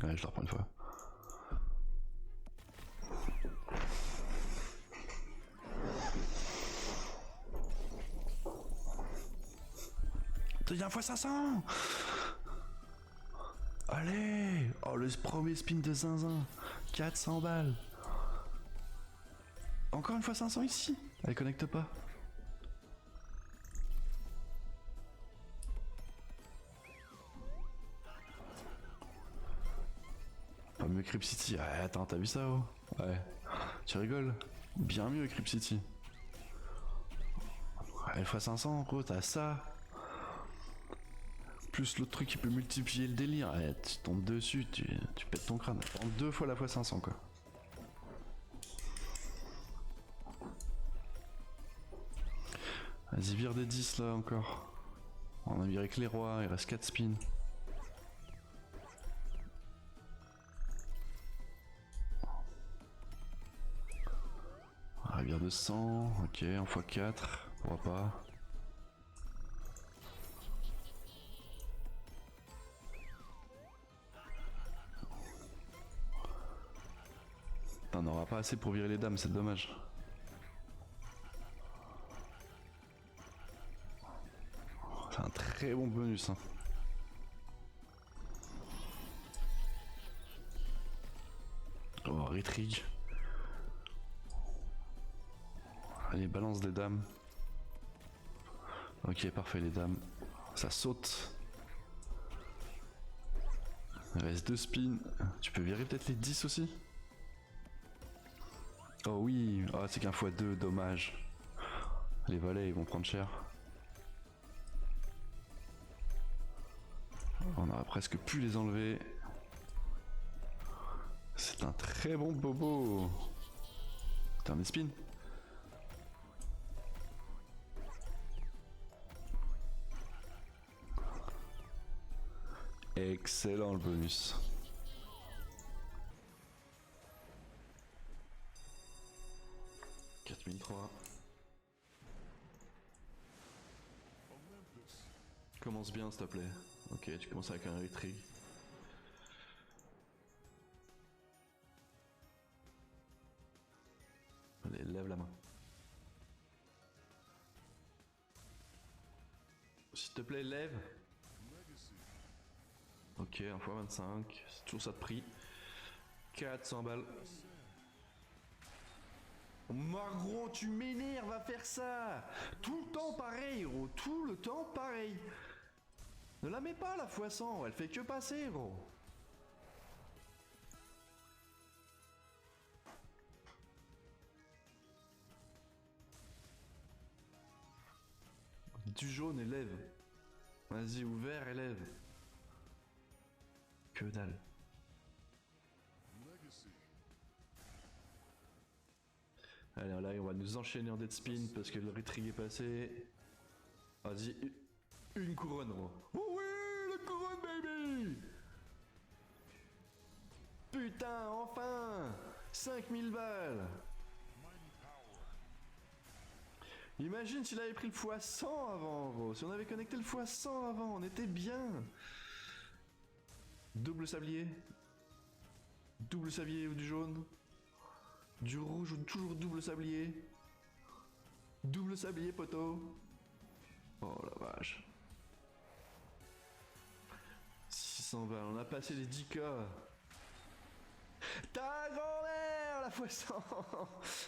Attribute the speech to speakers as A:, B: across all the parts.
A: Ouais, je la reprends une fois. Il y a un x500. Allez. Oh, le premier spin de zinzin. 400 balles. Encore une fois 500 ici. Elle connecte pas. Pas mieux Crypt City. Ouais, attends, t'as vu ça, oh? Ouais. Tu rigoles? Bien mieux Crypt City. Ouais, x500, gros, t'as ça. Plus l'autre truc qui peut multiplier le délire. Ouais, tu tombes dessus, tu pètes ton crâne. Prends 2 fois la x500, quoi. Vas-y, vire des 10 là encore. On a viré que les rois, il reste 4 spins. Ah, vire de 100, ok, 1 x 4, pourra pas. T'en auras pas assez pour virer les dames, c'est dommage. C'est un très bon bonus, hein. Oh, Retrig. Allez, balance des dames. Ok, parfait, les dames. Ça saute. Il reste 2 spins. Tu peux virer peut-être les 10 aussi? Oh oui, oh, c'est qu'un x2, dommage. Les valets, ils vont prendre cher. On aurait presque pu les enlever. C'est un très bon bobo. T'as un spin? Excellent le bonus. « 4003. Commence bien s'il te plaît. Ok, tu commences avec un retrig. Allez, lève la main. S'il te plaît, lève. Ok, 1 x 25, c'est toujours ça de prix. 400 balles. Margros, tu m'énerves à faire ça. Tout le temps pareil, gros. Tout le temps pareil. Ne la mets pas la x100, elle fait que passer, gros. Du jaune, élève. Vas-y, ouvert, élève. Que dalle. Allez, là, on va nous enchaîner en dead spin parce que le retrig est passé. Vas-y, une couronne, gros. Oh oui, la couronne, baby! Putain, enfin! 5000 balles! Imagine s'il avait pris le x100 avant, gros. Si on avait connecté le x100 avant, on était bien. Double sablier. Double sablier ou du jaune. Du rouge ou toujours double sablier. Double sablier, poteau. Oh la vache. 600 balles, on a passé les 10K. Ta grand-mère, la x100.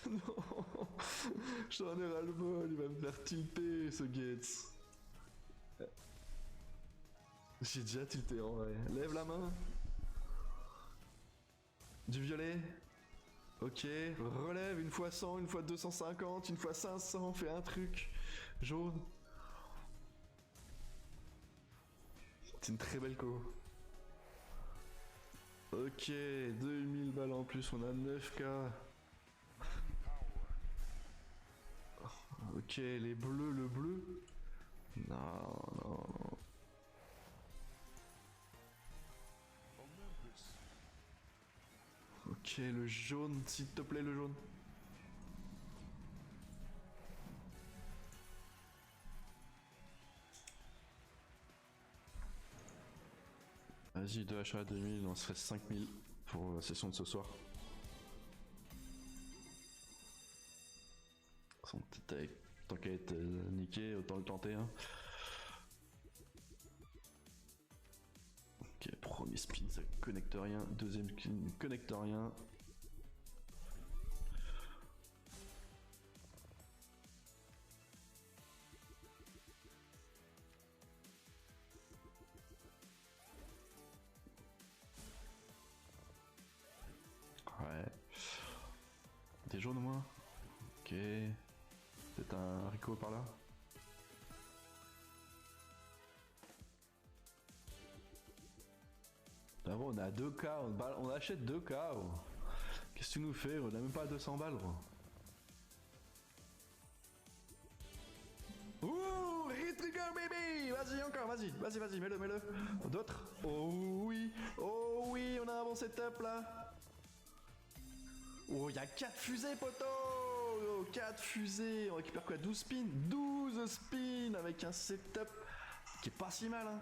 A: Non. J'en ai ras-le-bol, il va me faire tilter, ce Gates. J'ai déjà tilté en vrai. Lève la main. Du violet. Ok, relève une fois 100, une fois 250, une fois 500, fais un truc. Jaune. C'est une très belle co. Ok, 2000 balles en plus, on a 9K. Ok, les bleus, le bleu. Non, non. Ok, le jaune, s'il te plaît, le jaune. Vas-y, 2 achats à 2000, on se reste 5000 pour la session de ce soir. Tant qu'à être niqué, autant le tenter. Hein. Ok, premier spin, ça connecte rien. Deuxième spin, connecte rien. Ouais. Des jaunes au moins. Ok. Peut-être un haricot par là. Ah bon, on a 2K, on achète 2K. Oh. Qu'est-ce que tu nous fais? On a même pas 200 balles. Bro. Ouh, Retrigger baby! Vas-y encore, vas-y, mets-le. D'autres? Oh oui, on a un bon setup là. Oh, il y a 4 fusées, poteau! Oh, 4 fusées, on récupère quoi? 12 spins? 12 spins avec un setup qui est pas si mal, hein.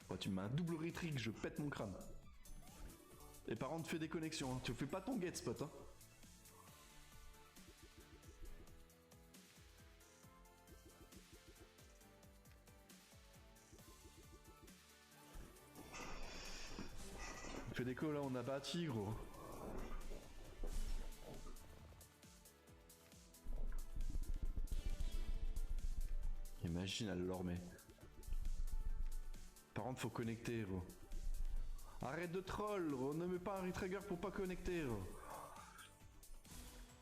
A: Oh, tu me mets un double retrig, je pète mon crâne. Et par contre, fais des connexions, hein. Tu fais pas ton get spot, hein. Fais des calls, là, on a bâti, gros. Imagine, elle l'ormait. Par contre, faut connecter, gros. Arrête de troll, gros. Ne mets pas un retrigger pour pas connecter, gros.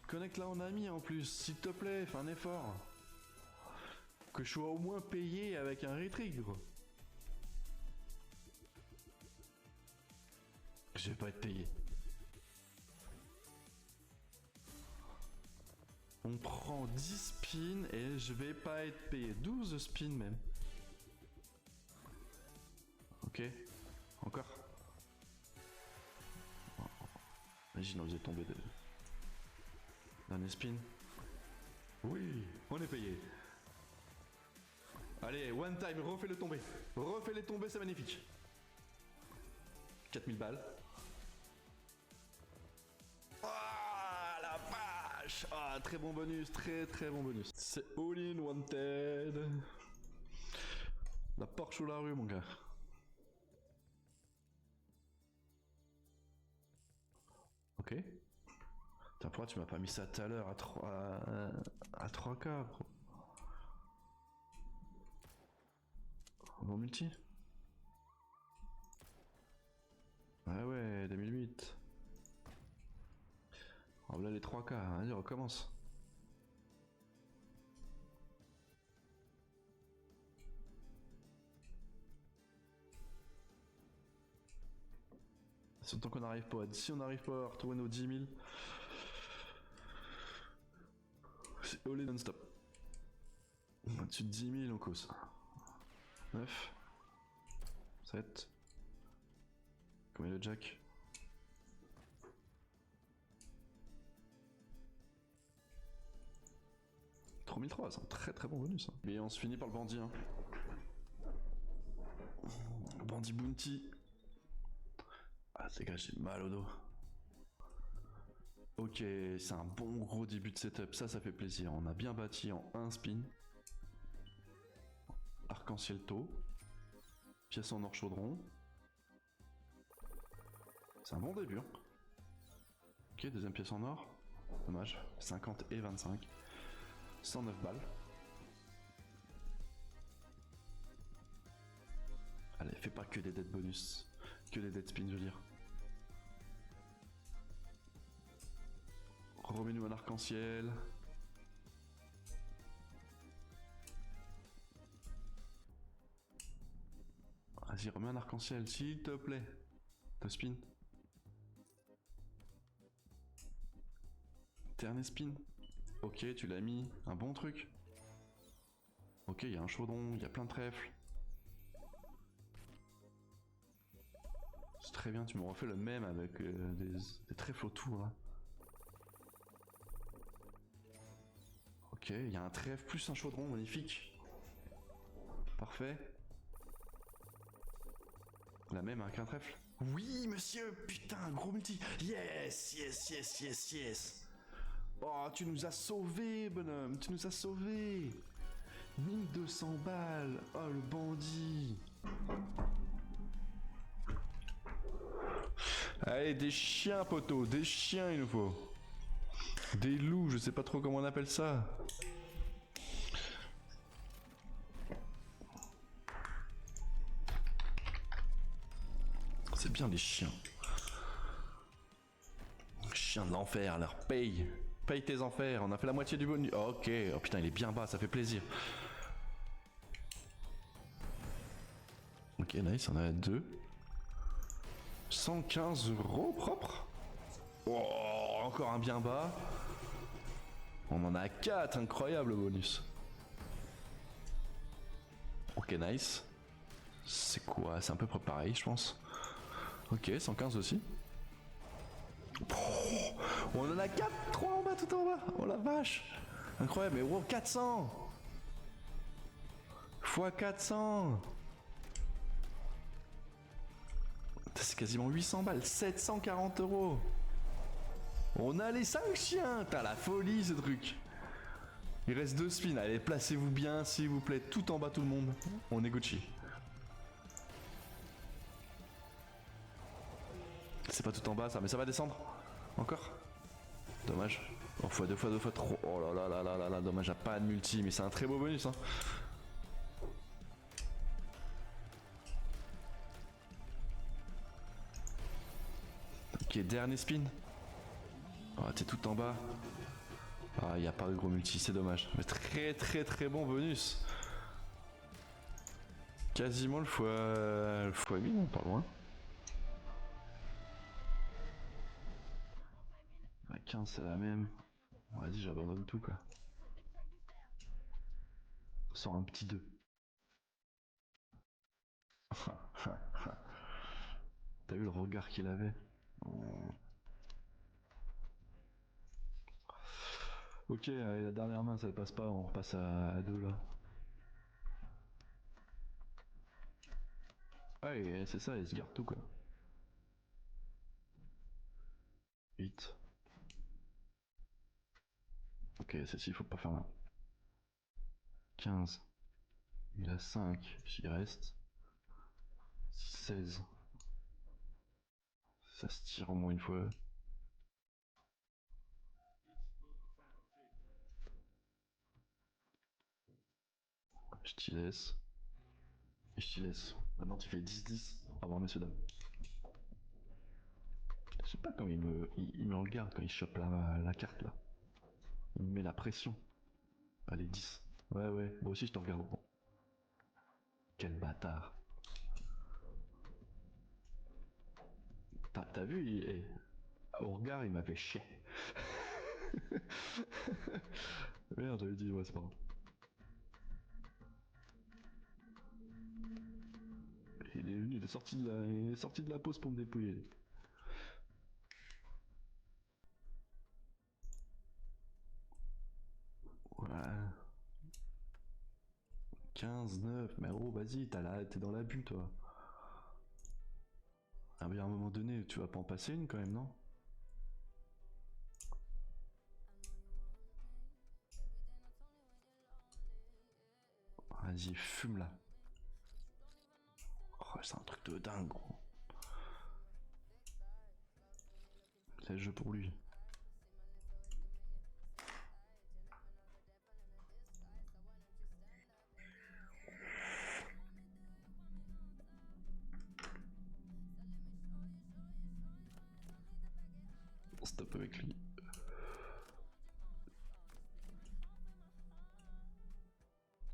A: Connecte là en ami en plus, s'il te plaît, fais un effort. Que je sois au moins payé avec un retrig, gros. Je vais pas être payé. On prend 10 spins et je vais pas être payé. 12 spins même. Ok. Encore. Imagine, on faisait tomber de... Dernier spin. Oui, on est payé. Allez, one time, refais-le tomber. Refais-les tomber, c'est magnifique. 4000 balles. Ah, la vache! Ah, très bon bonus, très bon bonus. C'est all in wanted. La Porsche ou la rue, mon gars. Ok. Putain, pourquoi tu m'as pas mis ça tout à l'heure à 3K, bro? Bon multi. Ah ouais, 2008. Oh là les 3K, vas-y recommence. Surtout qu'on n'arrive pas, si on n'arrive pas à retrouver nos 10 000, c'est all in non-stop. Au-dessus de 10 000 on cause. 9, 7, combien le jack? « 3003, c'est un très bon bonus. Hein. Et on se finit par le bandit. Hein. Bandit bounty. Ah, c'est gars, j'ai mal au dos. Ok, c'est un bon gros début de setup, ça fait plaisir. On a bien bâti en 1 spin. Arc-en-ciel taux. Pièce en or chaudron. C'est un bon début. Hein. Ok, deuxième pièce en or. Dommage, 50 et 25. 109 balles. Allez, fais pas que des dead bonus. Que des dead spins, je veux dire. Remets-nous un arc-en-ciel. Vas-y, remets un arc-en-ciel, s'il te plaît. Deux spin. Dernier spin. Ok, tu l'as mis. Un bon truc. Ok, il y a un chaudron, il y a plein de trèfles. C'est très bien, tu me refais le même avec des trèfles autour là. Ok, il y a un trèfle plus un chaudron, magnifique. Parfait. La même avec un trèfle. Oui, monsieur, putain, gros multi. Yes, yes, yes, yes, yes. Oh, tu nous as sauvés, bonhomme, tu nous as sauvés. 1200 balles. Oh, le bandit. Allez, des chiens, poteau, des chiens, il nous faut. Des loups, je sais pas trop comment on appelle ça. C'est bien les chiens. Chiens de l'enfer, leur paye. Paye tes enfers, on a fait la moitié du bonus. Oh, ok, oh putain, il est bien bas, ça fait plaisir. Ok, nice, on a 2. 115 € propre. Oh, encore un bien bas. On en a 4, incroyable bonus. Ok, nice. C'est quoi? C'est un peu pareil, je pense. Ok, 115 aussi. Oh, on en a 4, 3 en bas, tout en bas. Oh la vache. Incroyable, mais wow, 400 x 400. C'est quasiment 800 balles, 740 €. On a les 5 chiens. T'as la folie ce truc. Il reste 2 spins, allez, placez-vous bien s'il vous plaît, tout en bas tout le monde. On est Gucci. C'est pas tout en bas ça, mais ça va descendre. Encore. Dommage. Oh, fois 2 fois 2 fois 3. Oh là là là là là là, dommage, à pas de multi, mais c'est un très beau bonus hein. Ok, dernier spin. Oh, t'es tout en bas. Ah, y a pas de gros multi, c'est dommage. Mais très très très bon bonus. Quasiment le fois 1000, non, pas loin. À 15, c'est la même. Vas-y, j'abandonne tout quoi. Sors un petit 2. T'as vu le regard qu'il avait? Ok, allez, la dernière main ça passe pas, on repasse à 2 là. Ouais, c'est ça, il se garde tout quoi. 8. Ok, celle-ci, faut pas faire là. 15. Il a 5, j'y reste. 16. Ça se tire au moins une fois. Je t'y laisse. Et je t'y laisse. Maintenant tu fais 10-10. Au revoir messieurs dames. Je sais pas comment il me regarde quand il chope la carte là. Il me met la pression. Allez, 10. Ouais, ouais, moi aussi je te regarde. Bon. Quel bâtard. T'as vu, au regard il m'a fait chier. Merde, j'avais dit, ouais, c'est pas grave. Il est venu, il est sorti de la pause pour me dépouiller. Voilà. 15, 9, mais oh vas-y, t'es dans l'abus toi. Ah mais à un moment donné, tu vas pas en passer une quand même, non? Vas-y, fume là. Oh, c'est un truc de dingue, gros. C'est le jeu pour lui. On stop avec lui.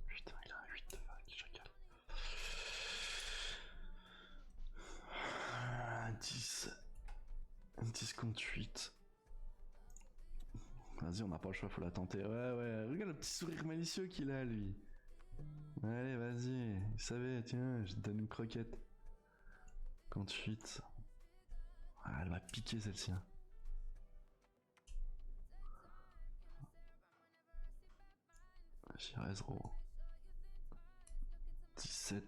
A: Putain, il a un 8 de vague, je regarde. 10. 10 contre 8. Vas-y, on n'a pas le choix, faut la tenter. Ouais, ouais, regarde le petit sourire malicieux qu'il a, lui. Allez, vas-y. Vous savez, tiens, je te donne une croquette. Contre 8. Ah, elle m'a piqué celle-ci. Hein. J'y reste, gros. 17.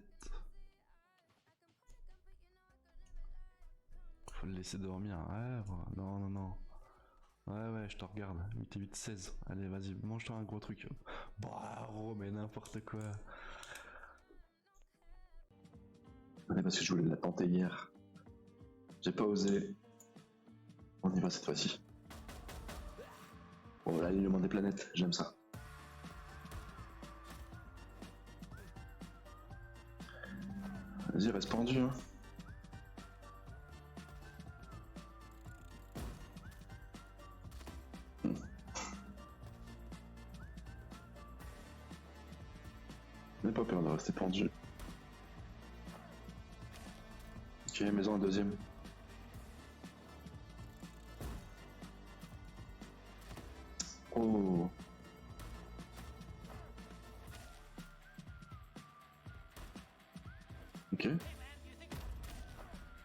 A: Faut le laisser dormir. Ouais, voilà. Non, non, non. Ouais, je te regarde. 8 et 8, 16. Allez, vas-y, mange-toi un gros truc. Bah, mais n'importe quoi.
B: Ouais, parce que je voulais la tenter hier. J'ai pas osé. On y va cette fois-ci. Bon, l'alignement des planètes, j'aime ça. Vas-y, reste pendu, hein. N'aie pas peur de rester pendu. Ok, maison un deuxième. Oh. Ok.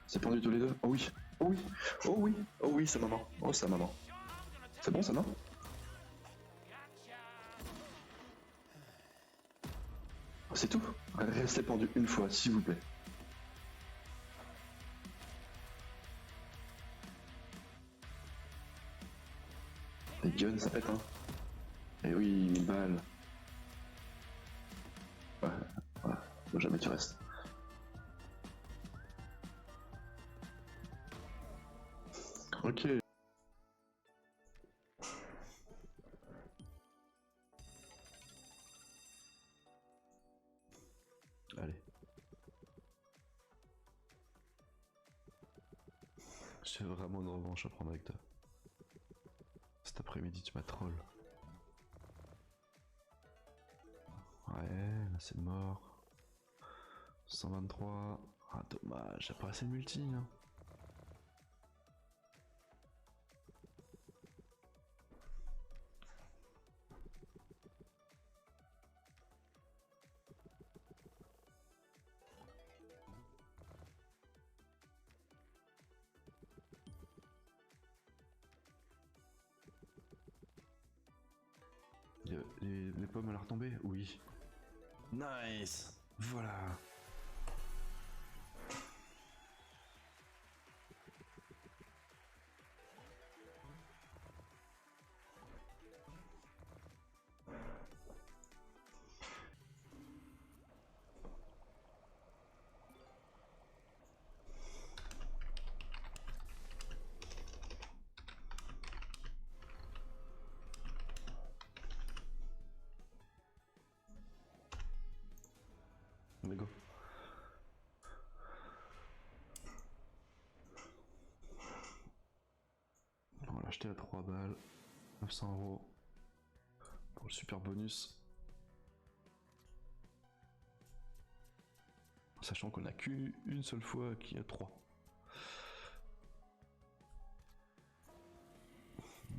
B: C'est pendu tous les deux. Oh oui. Oh oui. Oh oui. Oh oui, c'est maman. Oh, c'est maman. C'est bon ça, non? Oh, c'est tout. Restez pendu une fois, s'il vous plaît. Les guns, ça pète, hein. Eh oui, 1000 balles. Ouais, voilà. Faut jamais tu restes. Ok.
A: Allez. J'ai vraiment une revanche à prendre avec toi. Cet après-midi, tu m'as troll. Ouais, là c'est mort. 123. Ah, dommage, j'ai pas assez de multi, hein. Les pommes à la retombée? Oui. Nice. Voilà. Allez, go. On va l'acheter à 3 balles. 900 € pour le super bonus. Sachant qu'on a qu'une seule fois qu'il y a 3.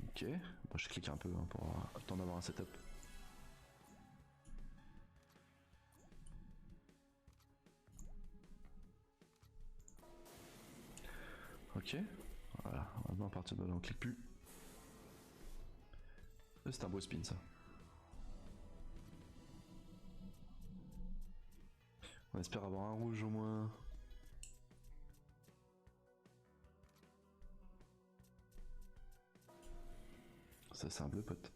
A: Ok, moi je clique un peu hein, pour le temps d'avoir un setup. Ok, voilà, maintenant à partir de là on clique plus. C'est un beau spin ça. On espère avoir un rouge au moins. Ça c'est un bleu pote.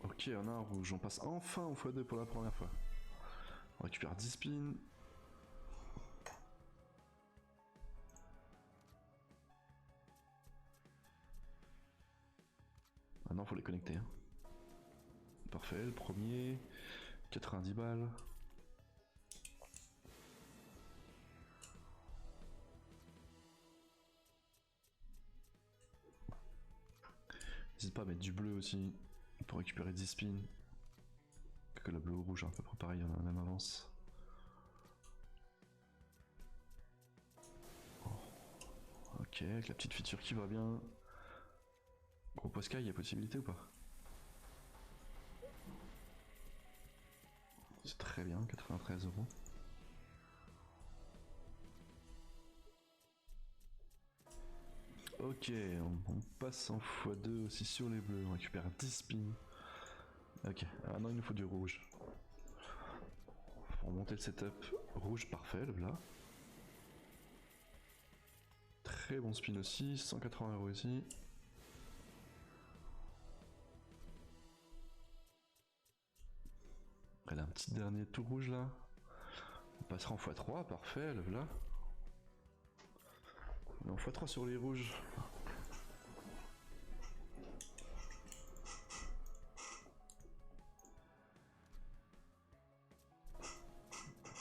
A: Ok, on a un rouge, on passe enfin au x2 pour la première fois. On récupère 10 spins. Maintenant faut les connecter. Hein. Parfait, le premier. 90 balles. N'hésite pas à mettre du bleu aussi pour récupérer 10 spins. Que le bleu ou rouge, à peu près pareil, on a la même avance. Ok, avec la petite feature qui va bien. Gros Posca, il y a possibilité ou pas? C'est très bien, 93 €. Ok, on passe en x2 aussi sur les bleus, on récupère 10 spins. Ok, maintenant il nous faut du rouge. Pour monter le setup, rouge parfait, le là. Très bon spin aussi, 180 € ici. Après un petit dernier tout rouge là. On passera en x3, parfait, le là. En x3 sur les rouges.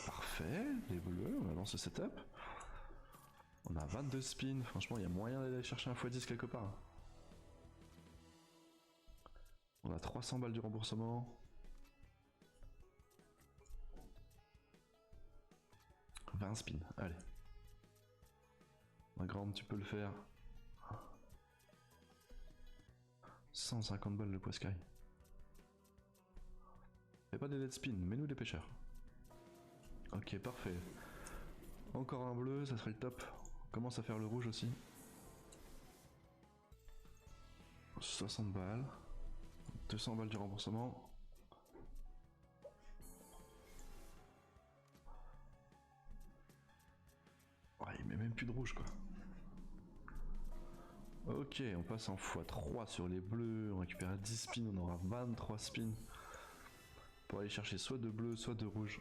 A: Parfait, les bleus, on a lancé le setup. On a 22 spins, franchement il y a moyen d'aller chercher un x10 quelque part. On a 300 balles du remboursement. 20 spins, allez. Ma grande, tu peux le faire. 150 balles de poiscaille. Fais pas des dead spins, mets-nous des pêcheurs. Ok, parfait. Encore un bleu, ça serait le top. On commence à faire le rouge aussi. 60 balles. 200 balles du remboursement. Ouais, il met même plus de rouge quoi. Ok, on passe en x3 sur les bleus, on récupère 10 spins, on aura 23 spins. Pour aller chercher soit de bleu, soit de rouge.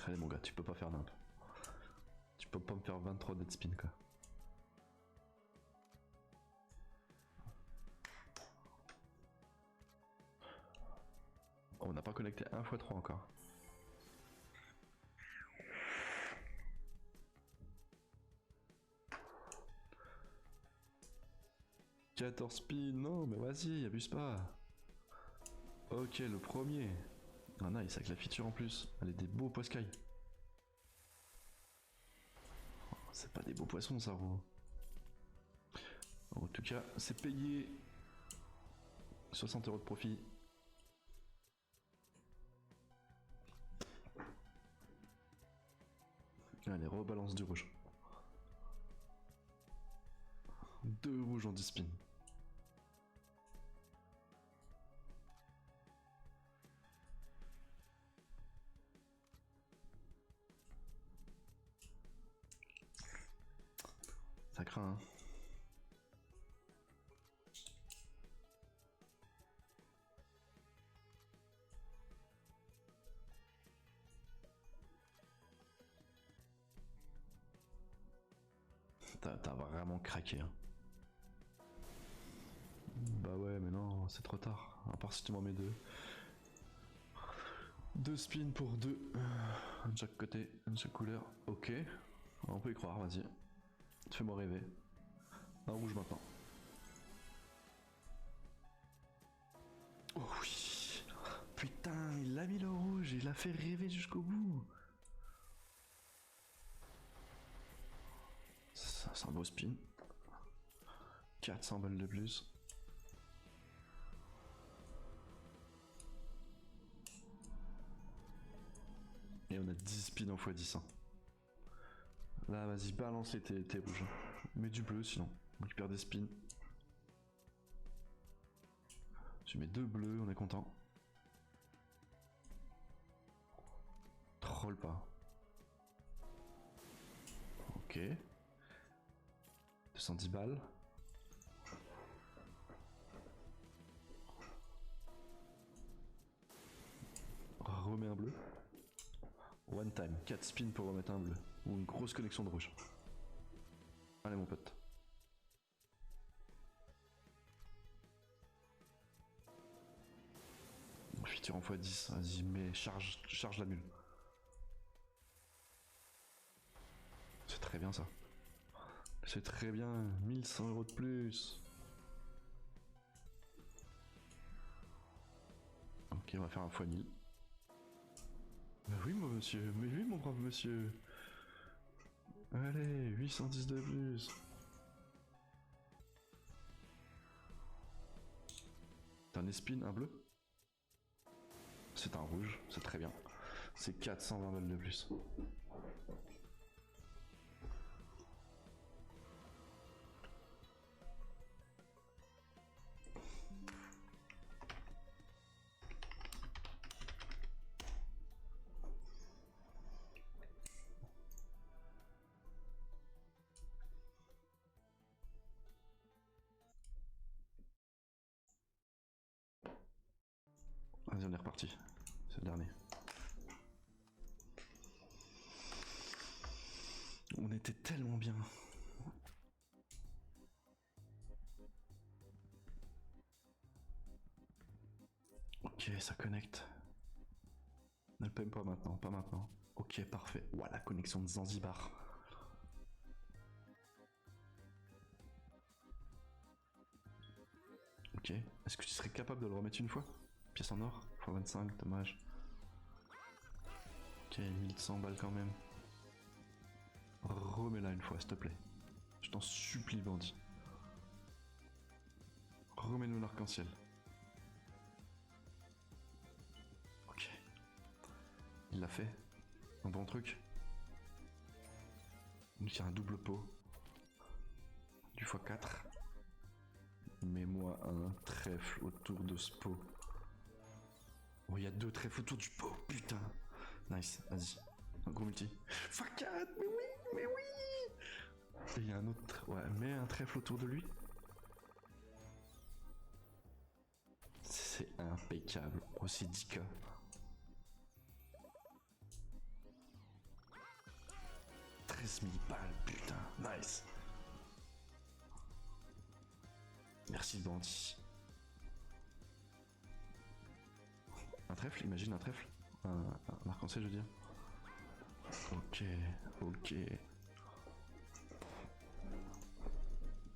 A: Allez mon gars, tu peux pas faire nimp. Tu peux pas me faire 23 dead spin quoi. On n'a pas connecté 1 x 3 encore. « 14 spins, non mais vas-y, abuse pas. Ok, le premier. Ah nice, avec la feature en plus. Allez, des beaux poiscailles. Oh, c'est pas des beaux poissons ça, gros. En tout cas, c'est payé. 60 € de profit. Allez, rebalance du rouge. 2 rouges en 10 spins. Ça craint, hein. T'as vraiment craqué, hein. Bah ouais, mais non, c'est trop tard. À part si tu m'en mets 2. 2 spins pour 2. Un de chaque côté, un de chaque couleur. Ok, on peut y croire, vas-y. Fais-moi rêver. Un rouge maintenant. Oh oui. Putain, il a mis le rouge, il a fait rêver jusqu'au bout. Ça, c'est un beau spin. 400 balles de plus. Et on a 10 spins en x10. Hein. Là, vas-y, balance les tes rouges. Mets du bleu sinon. On récupère des spins. Tu mets 2 bleus, on est content. Troll pas. Ok. 210 balles. Remets un bleu. One time, 4 spins pour remettre un bleu. Ou une grosse connexion de rouge. Allez mon pote. Feature en x10, vas-y, mais charge la mule. C'est très bien ça. C'est très bien, 1100 € de plus. Ok, on va faire un x1000. Mais oui mon monsieur, mais oui mon brave monsieur. Allez, 810 de plus. T'as un spin, un bleu? c'est un rouge, c'est très bien. C'est 420 balles de plus. Vas-y, on est reparti. C'est le dernier. On était tellement bien. Ok, ça connecte. Ne le paye pas maintenant, pas maintenant. Ok, parfait. Voilà, connexion de Zanzibar. Ok, est-ce que tu serais capable de le remettre une fois? Pièce en or, x25, dommage. Ok, 1100 balles quand même. Remets-la une fois, s'il te plaît. Je t'en supplie, bandit. Remets-nous l'arc-en-ciel. Ok. Il l'a fait. Un bon truc. Donc il y a un double pot. Du x4. Mets-moi un trèfle autour de ce pot. Oh, il y a 2 trèfles autour du pot, putain. Nice, vas-y. Un gros multi. x4, mais oui, mais oui. Et il y a un autre. Ouais, mets un trèfle autour de lui. C'est impeccable. Aussi 10k. Balles, putain, nice. Merci bandit. Un trèfle, imagine un trèfle. Un arc-en-ciel, je veux dire. Ok, ok.